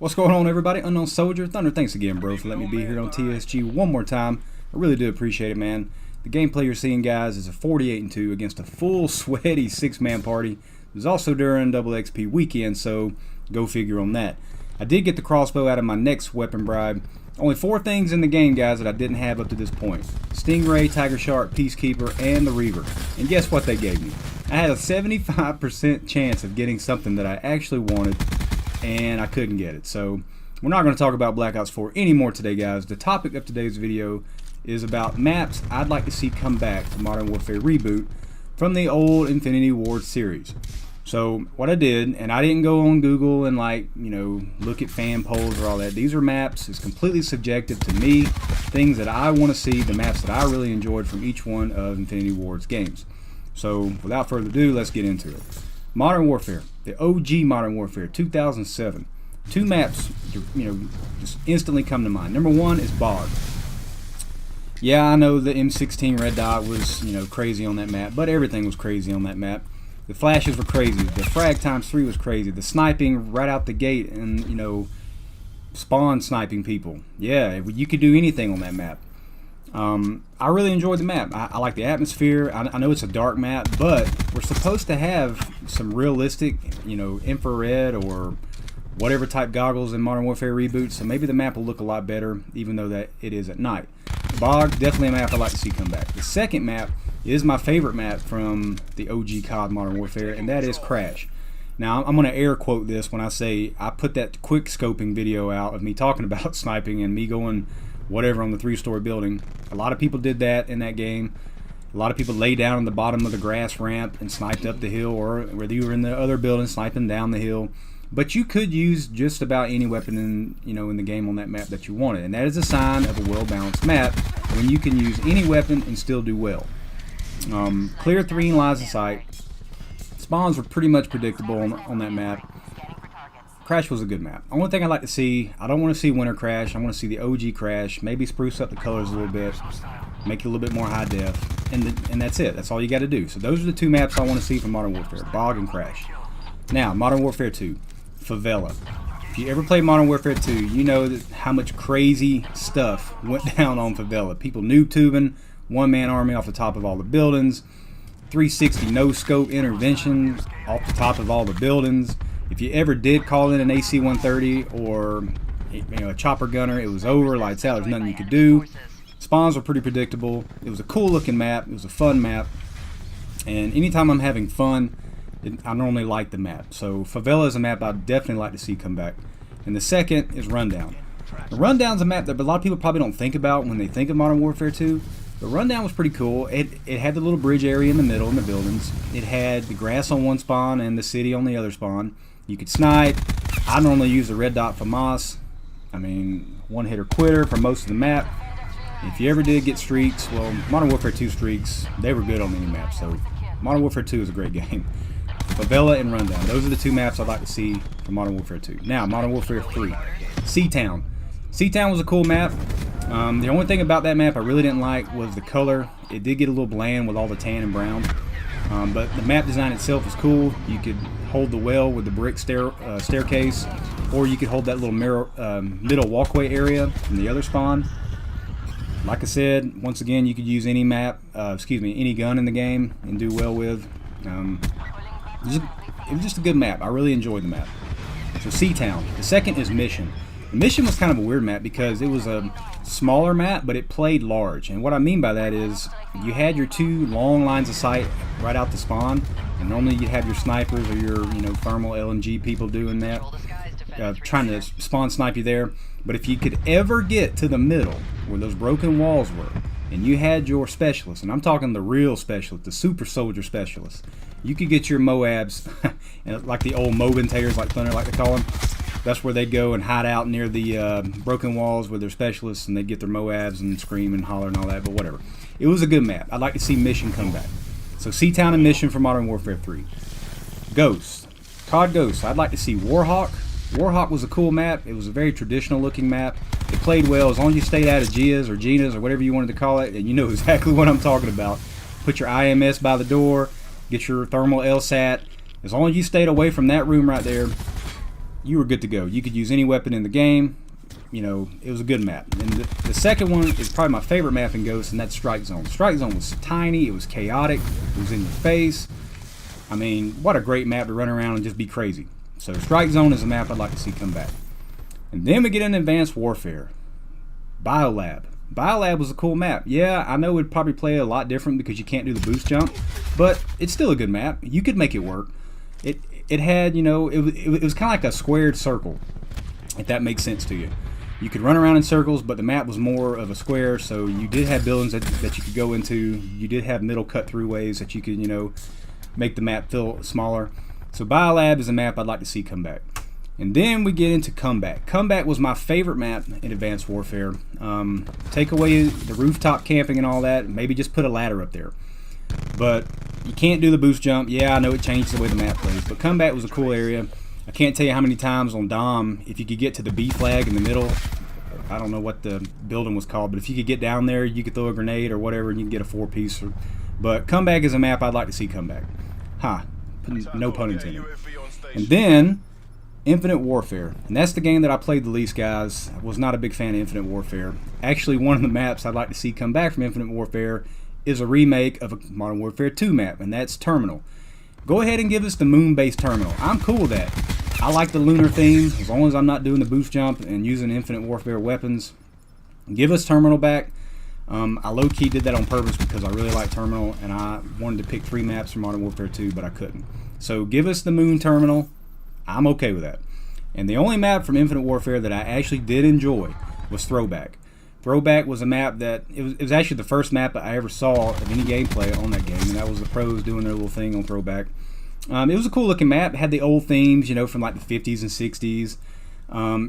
What's going on, everybody? Unknown Soldier, Thunder, thanks again, bro, for letting me be here on TSG one more time. I really do appreciate it, man. The gameplay you're seeing, guys, is a 48-2 against a full, sweaty 6-man party. It was also during double XP weekend, so go figure on that. I did get the crossbow out of my next weapon bribe. Only 4 things in the game, guys, that I didn't have up to this point. Stingray, Tiger Shark, Peacekeeper, and the Reaver. And guess what they gave me? I had a 75% chance of getting something that I actually wanted, and I couldn't get it. So we're not going to talk about Black Ops 4 anymore today, guys. The topic of today's video is about maps I'd like to see come back to Modern Warfare Reboot from the old Infinity Ward series. So what I did, and I didn't go on Google and look at fan polls or all that. These are maps. It's completely subjective to me. Things that I want to see, the maps that I really enjoyed from each one of Infinity Ward's games. So without further ado, let's get into it. Modern Warfare, the OG Modern Warfare, 2007. 2 maps, just instantly come to mind. Number 1 is Bog. Yeah, I know the M16 red dot was, crazy on that map, but everything was crazy on that map. The flashes were crazy. The frag ×3 was crazy. The sniping right out the gate and, spawn sniping people. Yeah, you could do anything on that map. I really enjoyed the map. I like the atmosphere. I know it's a dark map, but we're supposed to have some realistic, infrared or whatever type goggles in Modern Warfare Reboot, so maybe the map will look a lot better, even though that it is at night. Bog, definitely a map I'd like to see come back. The second map is my favorite map from the OG COD Modern Warfare, and that is Crash. Now, I'm going to air quote this when I say I put that quick scoping video out of me talking about sniping and me going whatever on the 3-story building. A lot of people did that in that game. A lot of people lay down on the bottom of the grass ramp and sniped up the hill, or whether you were in the other building sniping down the hill. But you could use just about any weapon in the game on that map that you wanted, and that is a sign of a well-balanced map when you can use any weapon and still do well. Clear 3 lines of sight. Spawns were pretty much predictable on that map. Crash was a good map. Only thing I'd like to see, I don't want to see Winter Crash. I want to see the OG Crash. Maybe spruce up the colors a little bit, make it a little bit more high def, and that's it. That's all you got to do. So those are the 2 maps I want to see from Modern Warfare: Bog and Crash. Now, Modern Warfare 2, Favela. If you ever played Modern Warfare 2, you know how much crazy stuff went down on Favela. People noob tubing, 1-man army off the top of all the buildings, 360 no scope intervention off the top of all the buildings. If you ever did call in an AC-130 or a chopper gunner, it was over, lights out, there's nothing you could do. Spawns were pretty predictable. It was a cool looking map, it was a fun map, and anytime I'm having fun, I normally like the map. So Favela is a map I'd definitely like to see come back. And the second is Rundown. The Rundown's a map that a lot of people probably don't think about when they think of Modern Warfare 2. The Rundown was pretty cool. It had the little bridge area in the middle in the buildings. It had the grass on one spawn and the city on the other spawn. You could snipe. I normally use the red dot for Moss. I mean, one hitter quitter for most of the map. If you ever did get streaks, well, Modern Warfare 2 streaks, they were good on any map. So Modern Warfare 2 is a great game. Favela and Rundown. Those are the 2 maps I'd like to see from Modern Warfare 2. Now, Modern Warfare 3. Seatown. Seatown was a cool map. The only thing about that map I really didn't like was the color. It did get a little bland with all the tan and brown. But the map design itself was cool. You could hold the well with the brick staircase, or you could hold that little middle walkway area in the other spawn. Like I said, once again, you could use any any gun in the game and do well with. It was just a good map. I really enjoyed the map. So Seatown. The second is Mission. The Mission was kind of a weird map because it was a smaller map, but it played large. And what I mean by that is you had your 2 long lines of sight right out the spawn, and normally you'd have your snipers or your thermal LMG people doing that, trying to spawn snipe you there. But if you could ever get to the middle where those broken walls were, and you had your specialist, and I'm talking the real specialist, the super soldier specialist, you could get your Moabs, and like the old Mobentators, like Thunder like to call them. That's where they'd go and hide out near the broken walls with their specialists, and they'd get their Moabs and scream and holler and all that, but whatever. It was a good map. I'd like to see Mission come back. So Seatown and Mission for Modern Warfare 3. Ghost. COD Ghost. I'd like to see Warhawk. Warhawk was a cool map. It was a very traditional looking map. It played well as long as you stayed out of Gias or Ginas or whatever you wanted to call it, and you know exactly what I'm talking about. Put your IMS by the door, get your thermal LSAT. As long as you stayed away from that room right there, you were good to go. You could use any weapon in the game. You know, it was a good map. And the second one is probably my favorite map in Ghost, and that's Strike Zone. Strike Zone was tiny, it was chaotic, it was in your face. I mean, what a great map to run around and just be crazy. So Strike Zone is a map I'd like to see come back. And then we get into Advanced Warfare. Biolab. Biolab was a cool map. Yeah, I know it'd probably play a lot different because you can't do the boost jump, but it's still a good map. You could make it work. It had, you know, it was kind of like a squared circle, if that makes sense to you. You could run around in circles, but the map was more of a square, so you did have buildings that you could go into. You did have middle cut-through ways that you could, you know, make the map feel smaller. So Biolab is a map I'd like to see come back. And then we get into Comeback. Comeback was my favorite map in Advanced Warfare. Take away the rooftop camping and all that, maybe just put a ladder up there. But you can't do the boost jump. Yeah, I know it changed the way the map plays, but Comeback was a cool area. I can't tell you how many times on Dom, if you could get to the B flag in the middle, I don't know what the building was called, but if you could get down there, you could throw a grenade or whatever, and you can get a 4-piece. But Comeback is a map I'd like to see come back. No pun intended. And then Infinite Warfare, and that's the game that I played the least, guys. I was not a big fan of Infinite Warfare. Actually, one of the maps I'd like to see come back from Infinite Warfare is a remake of a Modern Warfare 2 map, and that's Terminal. Go ahead and give us the moon-based Terminal. I'm cool with that. I like the lunar theme, as long as I'm not doing the boost jump and using Infinite Warfare weapons. Give us Terminal back. I low-key did that on purpose because I really like Terminal, and I wanted to pick 3 maps from Modern Warfare 2, but I couldn't. So give us the moon Terminal. I'm okay with that. And the only map from Infinite Warfare that I actually did enjoy was Throwback. Throwback was a map that, it was actually the first map that I ever saw of any gameplay on that game, and that was the pros doing their little thing on Throwback. It was a cool looking map. It had the old themes, you know, from like the 50s and 60s.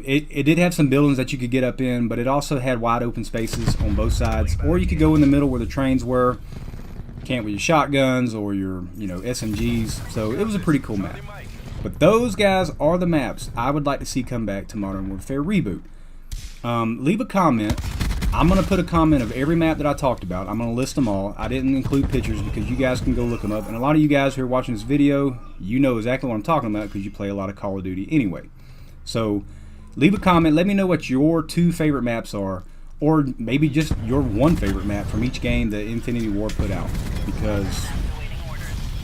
It did have some buildings that you could get up in, but it also had wide open spaces on both sides. Or you could go in the middle where the trains were, camp with your shotguns or your, you know, SMGs. So it was a pretty cool map. But those guys are the maps I would like to see come back to Modern Warfare Reboot. Leave a comment. I'm going to put a comment of every map that I talked about. I'm going to list them all. I didn't include pictures because you guys can go look them up. And a lot of you guys who are watching this video, you know exactly what I'm talking about because you play a lot of Call of Duty anyway. So leave a comment. Let me know what your 2 favorite maps are, or maybe just your 1 favorite map from each game that Infinity Ward put out. Because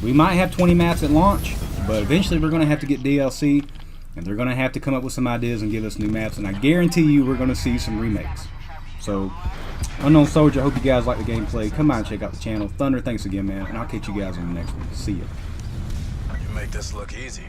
we might have 20 maps at launch, but eventually we're going to have to get DLC, and they're going to have to come up with some ideas and give us new maps, and I guarantee you we're going to see some remakes. So, Unknown Soldier, I hope you guys like the gameplay. Come by and check out the channel. Thunder, thanks again, man, and I'll catch you guys on the next one. See ya. You make this look easy.